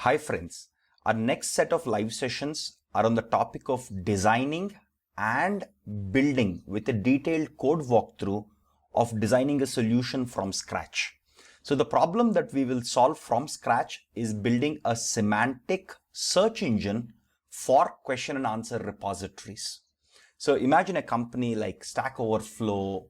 Hi friends, our next set of live sessions are on the topic of designing and building with a detailed code walkthrough of designing a solution from scratch. So the problem that we will solve from scratch is building a semantic search engine for question and answer repositories. So imagine a company like Stack Overflow,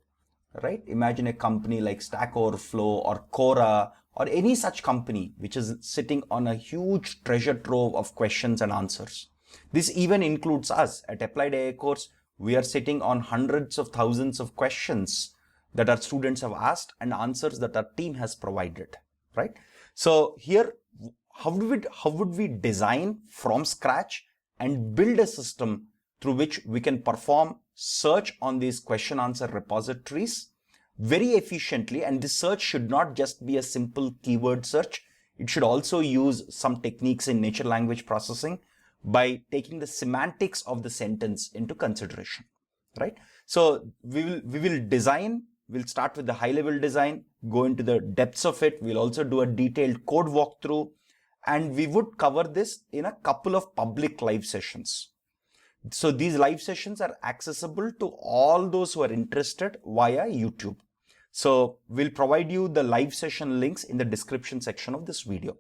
right? Imagine a company like Stack Overflow or Quora or any such company which is sitting on a huge treasure trove of questions and answers. This even includes us at Applied AI Course. We are sitting on hundreds of thousands of questions that our students have asked and answers that our team has provided, right? So here, how would we design from scratch and build a system through which we can perform search on these question answer repositories very efficiently? And this search should not just be a simple keyword search. It should also use some techniques in natural language processing by taking the semantics of the sentence into consideration, right? So we will design. We'll start with the high level design, go into the depths of it. We'll also do a detailed code walkthrough, and we would cover this in a couple of public live sessions. So these live sessions are accessible to all those who are interested via YouTube. So we'll provide you the live session links in the description section of this video.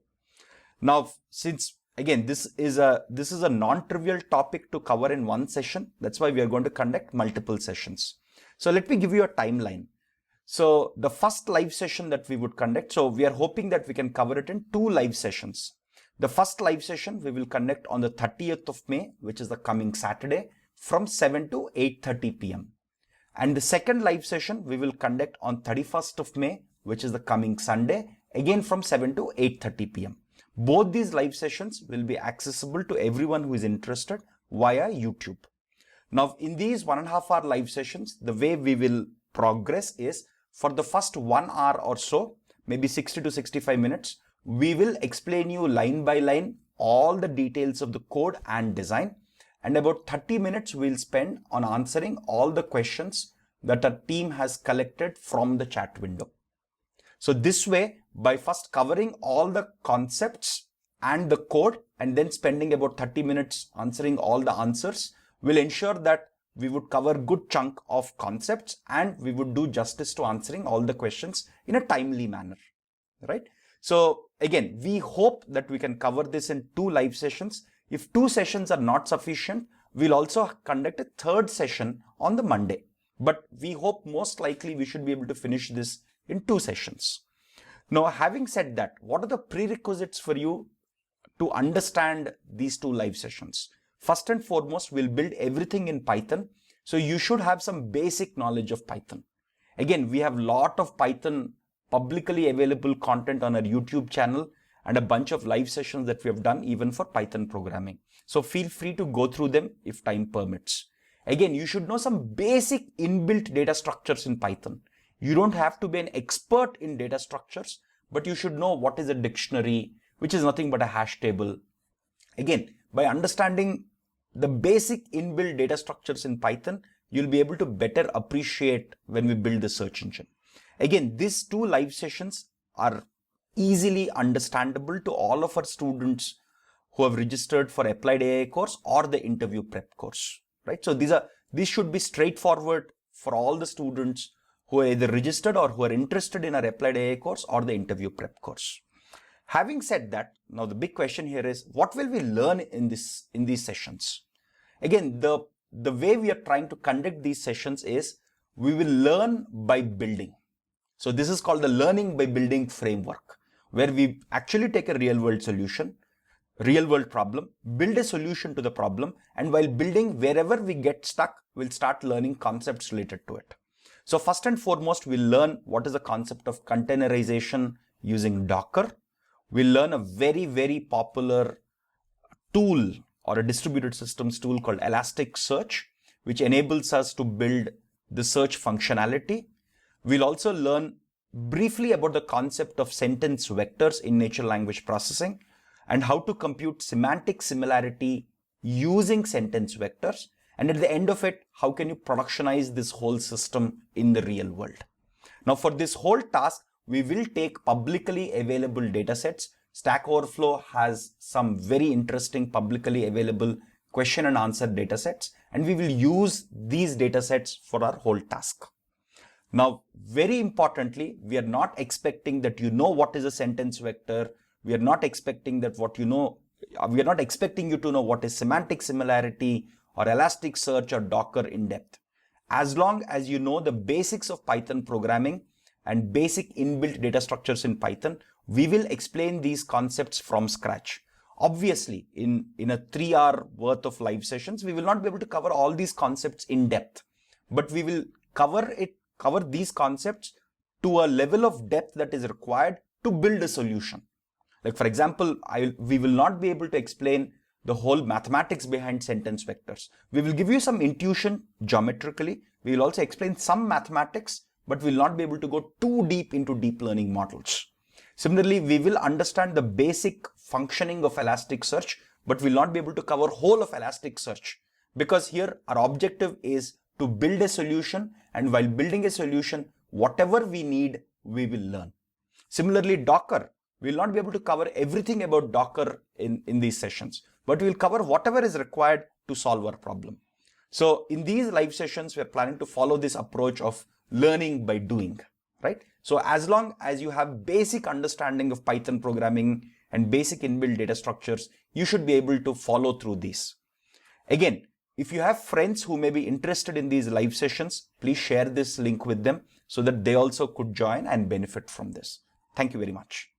Now, since again, this is a non-trivial topic to cover in one session, that's why we are going to conduct multiple sessions. So let me give you a timeline. So the first live session that we would conduct, so we are hoping that we can cover it in 2 live sessions. The first live session we will conduct on the 30th of May, which is the coming Saturday, from 7 to 8:30 p.m. And the second live session we will conduct on 31st of May, which is the coming Sunday, again from 7 to 8:30 p.m. Both these live sessions will be accessible to everyone who is interested via YouTube. Now, in these 1.5 hour live sessions, the way we will progress is for the first 1 hour or so, maybe 60 to 65 minutes, we will explain you line by line all the details of the code and design, and about 30 minutes we'll spend on answering all the questions that our team has collected from the chat window. So this way, by first covering all the concepts and the code and then spending about 30 minutes answering all the answers, will ensure that we would cover a good chunk of concepts and we would do justice to answering all the questions in a timely manner, right? So again, we hope that we can cover this in 2 live sessions. If 2 sessions are not sufficient, we'll also conduct a 3rd session on the Monday. But we hope most likely we should be able to finish this in 2 sessions. Now, having said that, what are the prerequisites for you to understand these 2 live sessions? First and foremost, we'll build everything in Python. So you should have some basic knowledge of Python. Again, we have a lot of Python publicly available content on our YouTube channel and a bunch of live sessions that we have done even for Python programming. So feel free to go through them if time permits. Again, you should know some basic inbuilt data structures in Python. You don't have to be an expert in data structures, but you should know what is a dictionary, which is nothing but a hash table. Again, by understanding the basic inbuilt data structures in Python, you'll be able to better appreciate when we build the search engine. Again, these 2 live sessions are easily understandable to all of our students who have registered for Applied AI course or the interview prep course, right? So these should be straightforward for all the students who are either registered or who are interested in our Applied AI course or the interview prep course. Having said that, now the big question here is, what will we learn in these sessions? Again, the way we are trying to conduct these sessions is we will learn by building. So this is called the learning by building framework, where we actually take a real world solution, real world problem, build a solution to the problem, and while building, wherever we get stuck, we'll start learning concepts related to it. So first and foremost, we'll learn what is the concept of containerization using Docker. We'll learn a very, very popular tool or a distributed systems tool called Elasticsearch, which enables us to build the search functionality. We'll also learn briefly about the concept of sentence vectors in natural language processing and how to compute semantic similarity using sentence vectors. And at the end of it, how can you productionize this whole system in the real world? Now, for this whole task, we will take publicly available datasets Stack Overflow has some very interesting publicly available question and answer datasets, and we will use these datasets for our whole task. Now, very importantly, we are not expecting that you know what is a sentence vector. We are not expecting that we are not expecting you to know what is semantic similarity or Elasticsearch or Docker in depth. As long as you know the basics of Python programming and basic inbuilt data structures in Python, we will explain these concepts from scratch. Obviously, in a 3-hour worth of live sessions, we will not be able to cover all these concepts in depth, but we will cover these concepts to a level of depth that is required to build a solution. Like for example, we will not be able to explain the whole mathematics behind sentence vectors. We will give you some intuition geometrically. We will also explain some mathematics, but we will not be able to go too deep into deep learning models. Similarly, we will understand the basic functioning of Elasticsearch, but we will not be able to cover whole of Elasticsearch, because here our objective is to build a solution, and while building a solution, whatever we need, we will learn. Similarly, Docker, we will not be able to cover everything about Docker in these sessions, but we will cover whatever is required to solve our problem. So in these live sessions, we are planning to follow this approach of learning by doing, right? So as long as you have basic understanding of Python programming and basic inbuilt data structures, you should be able to follow through these. Again, if you have friends who may be interested in these live sessions, please share this link with them so that they also could join and benefit from this. Thank you very much.